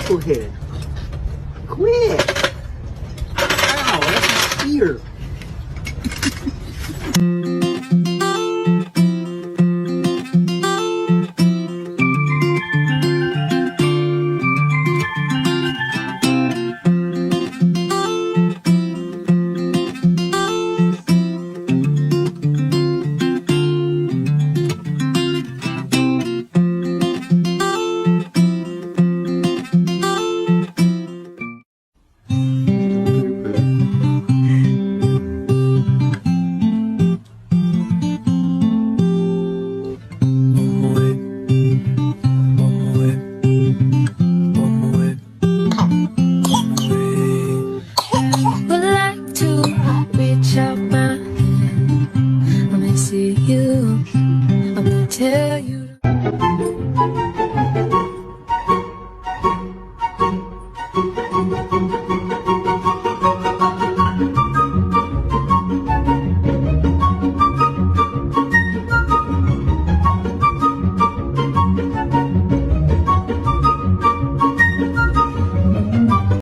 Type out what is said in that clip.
knucklehead. Quit. Ow, that's my ear. Reach out my hand, let me see you. I'm gonna tell you.